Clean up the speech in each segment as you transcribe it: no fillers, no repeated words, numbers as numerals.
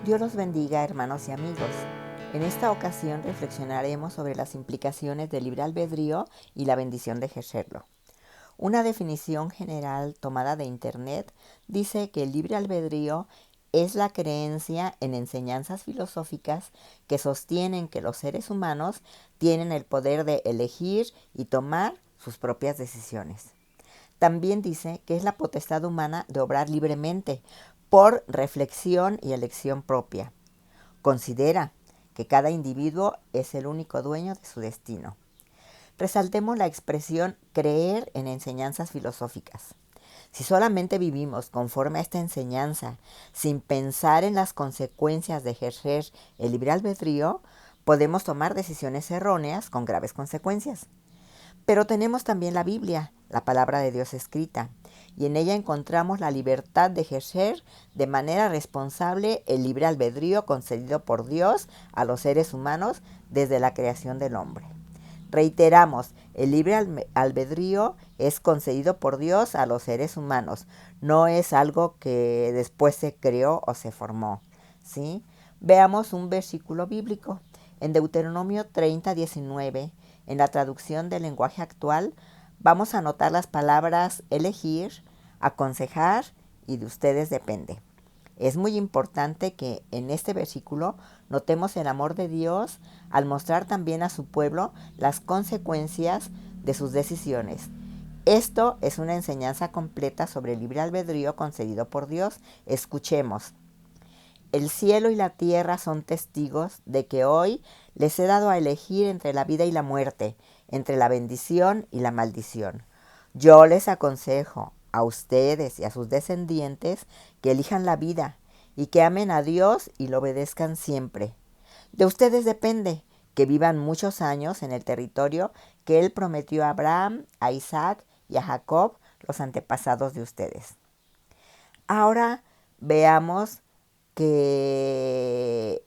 Dios los bendiga, hermanos y amigos. En esta ocasión reflexionaremos sobre las implicaciones del libre albedrío y la bendición de ejercerlo. Una definición general tomada de Internet dice que el libre albedrío es la creencia en enseñanzas filosóficas que sostienen que los seres humanos tienen el poder de elegir y tomar sus propias decisiones. También dice que es la potestad humana de obrar libremente por reflexión y elección propia. Considera que cada individuo es el único dueño de su destino. Resaltemos la expresión creer en enseñanzas filosóficas. Si solamente vivimos conforme a esta enseñanza, sin pensar en las consecuencias de ejercer el libre albedrío, podemos tomar decisiones erróneas con graves consecuencias. Pero tenemos también la Biblia, la palabra de Dios escrita, y en ella encontramos la libertad de ejercer de manera responsable el libre albedrío concedido por Dios a los seres humanos desde la creación del hombre. Reiteramos, el libre albedrío es concedido por Dios a los seres humanos, no es algo que después se creó o se formó, ¿sí? Veamos un versículo bíblico. En Deuteronomio 30:19, en la traducción del lenguaje actual, vamos a anotar las palabras elegir, aconsejar y de ustedes depende. Es muy importante que en este versículo notemos el amor de Dios al mostrar también a su pueblo las consecuencias de sus decisiones. Esto es una enseñanza completa sobre el libre albedrío concedido por Dios. Escuchemos. El cielo y la tierra son testigos de que hoy les he dado a elegir entre la vida y la muerte, entre la bendición y la maldición. Yo les aconsejo a ustedes y a sus descendientes que elijan la vida y que amen a Dios y lo obedezcan siempre. De ustedes depende que vivan muchos años en el territorio que Él prometió a Abraham, a Isaac y a Jacob, los antepasados de ustedes. Ahora veamos que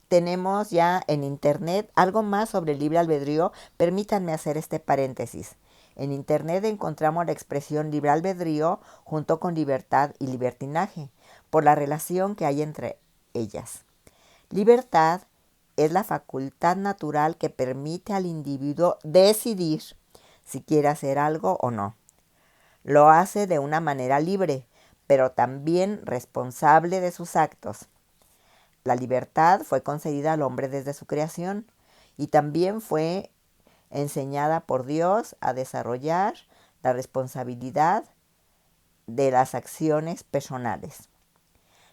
tenemos ya en Internet algo más sobre el libre albedrío. Permítanme hacer este paréntesis. En Internet encontramos la expresión libre albedrío junto con libertad y libertinaje, por la relación que hay entre ellas. Libertad es la facultad natural que permite al individuo decidir si quiere hacer algo o no. Lo hace de una manera libre, pero también responsable de sus actos. La libertad fue concedida al hombre desde su creación y también fue enseñada por Dios a desarrollar la responsabilidad de las acciones personales.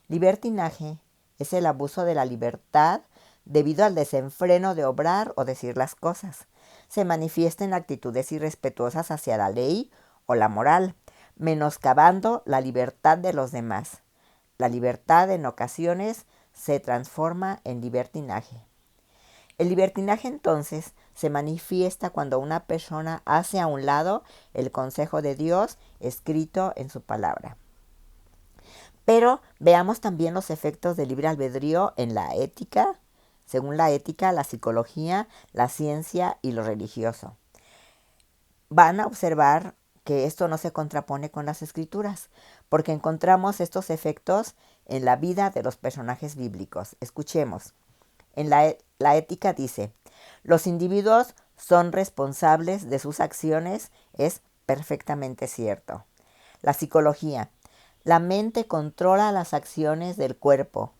Libertinaje es el abuso de la libertad debido al desenfreno de obrar o decir las cosas. Se manifiesta en actitudes irrespetuosas hacia la ley o la moral, menoscabando la libertad de los demás. La libertad en ocasiones se transforma en libertinaje. El libertinaje entonces se manifiesta cuando una persona hace a un lado el consejo de Dios escrito en su palabra. Pero veamos también los efectos del libre albedrío en la ética, según la ética, la psicología, la ciencia y lo religioso. Van a observar que esto no se contrapone con las escrituras, porque encontramos estos efectos en la vida de los personajes bíblicos. Escuchemos. En la ética dice, los individuos son responsables de sus acciones, es perfectamente cierto. La psicología, la mente controla las acciones del cuerpo,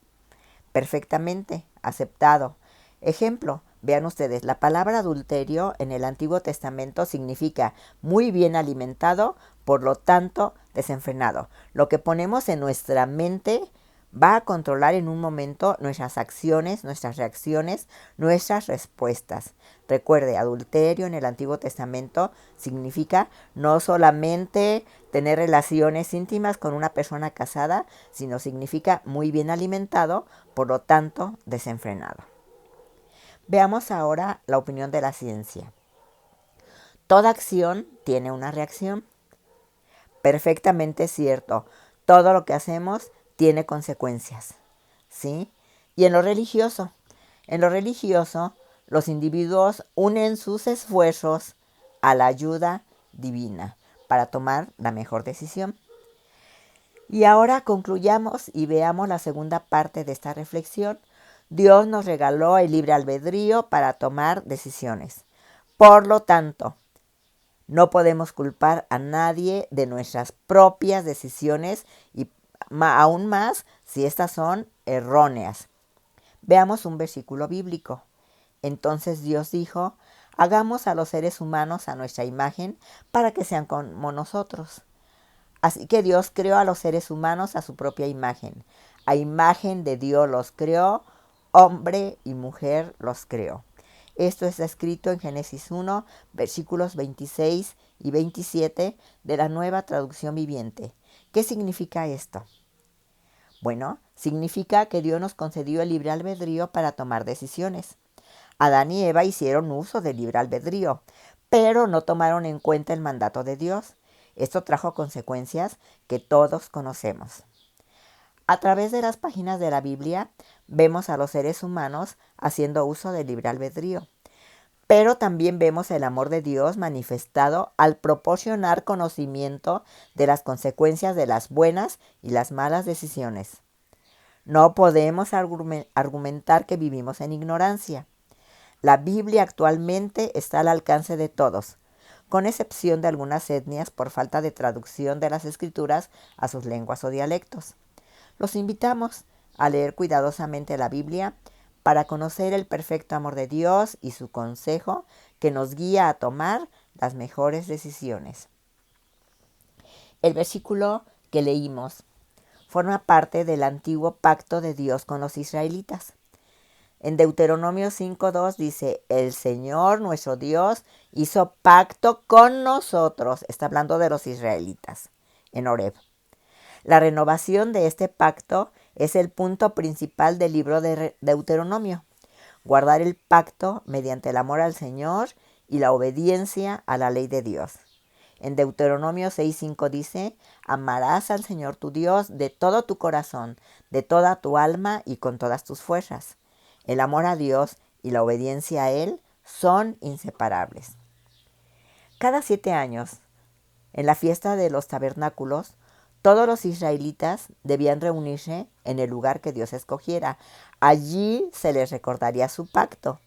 perfectamente aceptado. Ejemplo, vean ustedes, la palabra adulterio en el Antiguo Testamento significa muy bien alimentado, por lo tanto desenfrenado. Lo que ponemos en nuestra mente va a controlar en un momento nuestras acciones, nuestras reacciones, nuestras respuestas. Recuerde, adulterio en el Antiguo Testamento significa no solamente tener relaciones íntimas con una persona casada, sino significa muy bien alimentado, por lo tanto desenfrenado. Veamos ahora la opinión de la ciencia. Toda acción tiene una reacción. Perfectamente cierto. Todo lo que hacemos tiene consecuencias, ¿sí? Y en lo religioso, los individuos unen sus esfuerzos a la ayuda divina para tomar la mejor decisión. Y ahora concluyamos y veamos la segunda parte de esta reflexión. Dios nos regaló el libre albedrío para tomar decisiones. Por lo tanto, no podemos culpar a nadie de nuestras propias decisiones y aún más si estas son erróneas. Veamos un versículo bíblico. Entonces Dios dijo, hagamos a los seres humanos a nuestra imagen para que sean como nosotros. Así que Dios creó a los seres humanos a su propia imagen. A imagen de Dios los creó, hombre y mujer los creó. Esto está escrito en Génesis 1, versículos 26 y 27 de la Nueva Traducción Viviente. ¿Qué significa esto? Bueno, significa que Dios nos concedió el libre albedrío para tomar decisiones. Adán y Eva hicieron uso del libre albedrío, pero no tomaron en cuenta el mandato de Dios. Esto trajo consecuencias que todos conocemos. A través de las páginas de la Biblia vemos a los seres humanos haciendo uso del libre albedrío, pero también vemos el amor de Dios manifestado al proporcionar conocimiento de las consecuencias de las buenas y las malas decisiones. No podemos argumentar que vivimos en ignorancia. La Biblia actualmente está al alcance de todos, con excepción de algunas etnias por falta de traducción de las escrituras a sus lenguas o dialectos. Los invitamos a leer cuidadosamente la Biblia para conocer el perfecto amor de Dios y su consejo que nos guía a tomar las mejores decisiones. El versículo que leímos forma parte del antiguo pacto de Dios con los israelitas. En Deuteronomio 5:2 dice, el Señor nuestro Dios hizo pacto con nosotros. Está hablando de los israelitas en Horeb. La renovación de este pacto es el punto principal del libro de Deuteronomio. Guardar el pacto mediante el amor al Señor y la obediencia a la ley de Dios. En Deuteronomio 6:5 dice, amarás al Señor tu Dios de todo tu corazón, de toda tu alma y con todas tus fuerzas. El amor a Dios y la obediencia a Él son inseparables. Cada 7 años, en la fiesta de los tabernáculos, todos los israelitas debían reunirse en el lugar que Dios escogiera. Allí se les recordaría su pacto,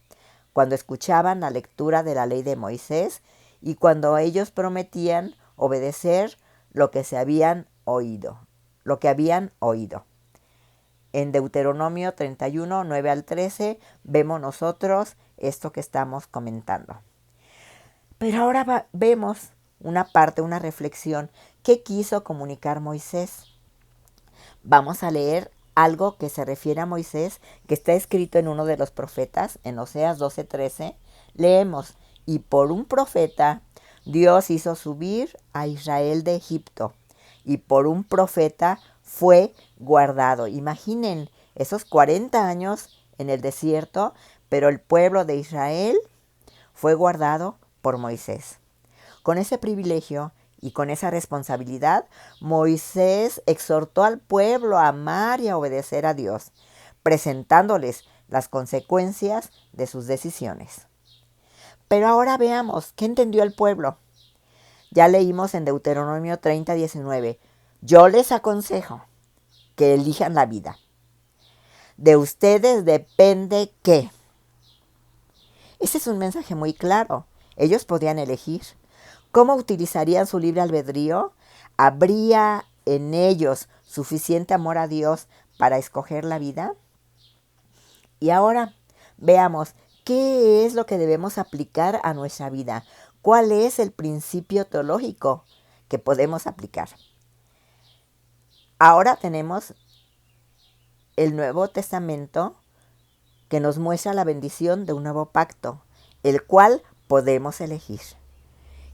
cuando escuchaban la lectura de la ley de Moisés y cuando ellos prometían obedecer lo que habían oído. En Deuteronomio 31, 9 al 13, vemos nosotros esto que estamos comentando. Pero ahora vemos una reflexión. ¿Qué quiso comunicar Moisés? Vamos a leer algo que se refiere a Moisés, que está escrito en uno de los profetas, en Oseas 12:13. Leemos, y por un profeta Dios hizo subir a Israel de Egipto, y por un profeta fue guardado. Imaginen esos 40 años en el desierto, pero el pueblo de Israel fue guardado por Moisés. Con ese privilegio y con esa responsabilidad, Moisés exhortó al pueblo a amar y a obedecer a Dios, presentándoles las consecuencias de sus decisiones. Pero ahora veamos, ¿qué entendió el pueblo? Ya leímos en Deuteronomio 30:19, yo les aconsejo que elijan la vida. De ustedes depende qué. Ese es un mensaje muy claro. Ellos podían elegir. ¿Cómo utilizarían su libre albedrío? ¿Habría en ellos suficiente amor a Dios para escoger la vida? Y ahora veamos qué es lo que debemos aplicar a nuestra vida. ¿Cuál es el principio teológico que podemos aplicar? Ahora tenemos el Nuevo Testamento que nos muestra la bendición de un nuevo pacto, el cual podemos elegir.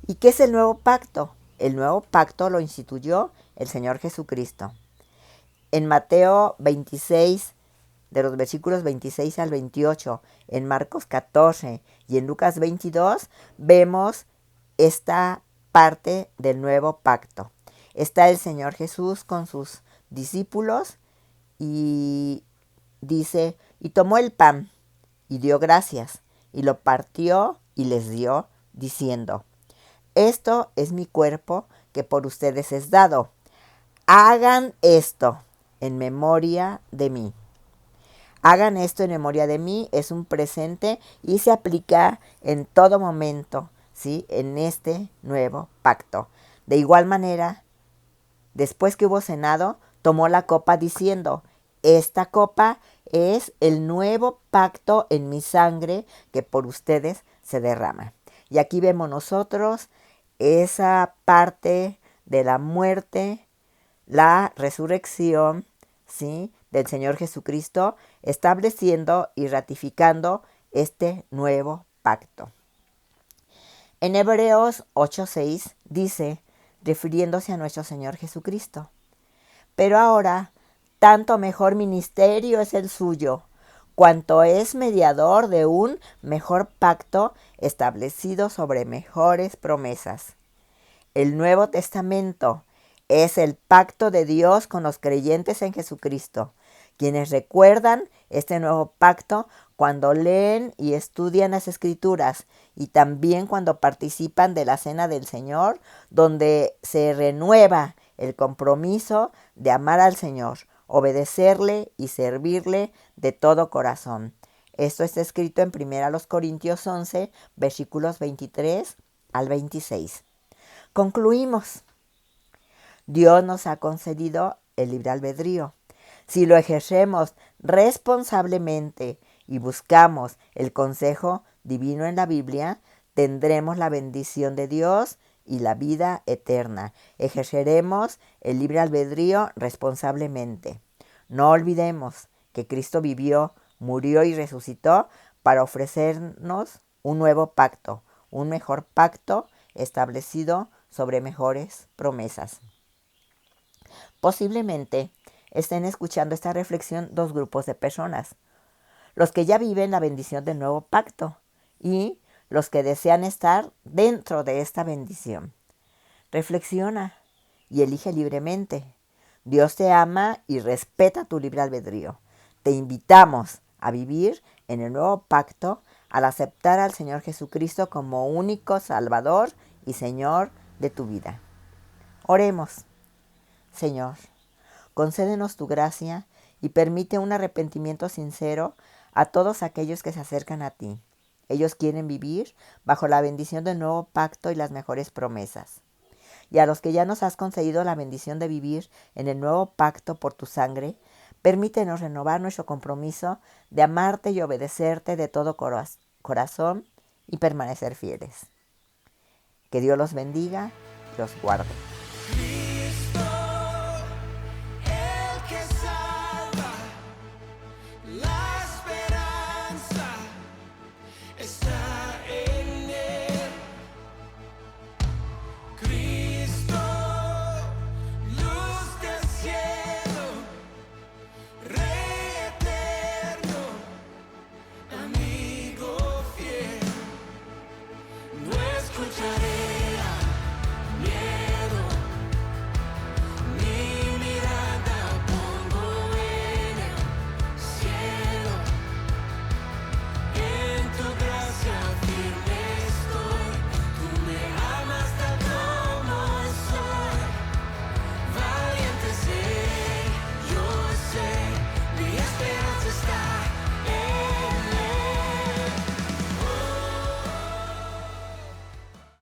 ¿Y qué es el nuevo pacto? El nuevo pacto lo instituyó el Señor Jesucristo. En Mateo 26, de los versículos 26 al 28, en Marcos 14 y en Lucas 22, vemos esta parte del nuevo pacto. Está el Señor Jesús con sus discípulos y dice, y tomó el pan y dio gracias y lo partió y les dio, diciendo, esto es mi cuerpo que por ustedes es dado. Hagan esto en memoria de mí. Hagan esto en memoria de mí es un presente y se aplica en todo momento, ¿sí? En este nuevo pacto. De igual manera, después que hubo cenado, tomó la copa diciendo, esta copa es el nuevo pacto en mi sangre que por ustedes se derrama. Y aquí vemos nosotros esa parte de la muerte, la resurrección, ¿sí?, del Señor Jesucristo, estableciendo y ratificando este nuevo pacto. En Hebreos 8:6 dice, refiriéndose a nuestro Señor Jesucristo, pero ahora, tanto mejor ministerio es el suyo, cuanto es mediador de un mejor pacto establecido sobre mejores promesas. El Nuevo Testamento es el pacto de Dios con los creyentes en Jesucristo, quienes recuerdan este nuevo pacto cuando leen y estudian las Escrituras y también cuando participan de la Cena del Señor, donde se renueva el compromiso de amar al Señor, obedecerle y servirle de todo corazón. Esto está escrito en 1 Corintios 11, versículos 23 al 26. Concluimos. Dios nos ha concedido el libre albedrío. Si lo ejercemos responsablemente y buscamos el consejo divino en la Biblia, tendremos la bendición de Dios y la vida eterna. Ejerceremos el libre albedrío responsablemente. No olvidemos que Cristo vivió, murió y resucitó para ofrecernos un nuevo pacto, un mejor pacto establecido sobre mejores promesas. Posiblemente estén escuchando esta reflexión dos grupos de personas: los que ya viven la bendición del nuevo pacto y los que desean estar dentro de esta bendición. Reflexiona y elige libremente. Dios te ama y respeta tu libre albedrío. Te invitamos a vivir en el nuevo pacto al aceptar al Señor Jesucristo como único Salvador y Señor de tu vida. Oremos. Señor, concédenos tu gracia y permite un arrepentimiento sincero a todos aquellos que se acercan a ti. Ellos quieren vivir bajo la bendición del nuevo pacto y las mejores promesas. Y a los que ya nos has concedido la bendición de vivir en el nuevo pacto por tu sangre, permítenos renovar nuestro compromiso de amarte y obedecerte de todo corazón y permanecer fieles. Que Dios los bendiga y los guarde.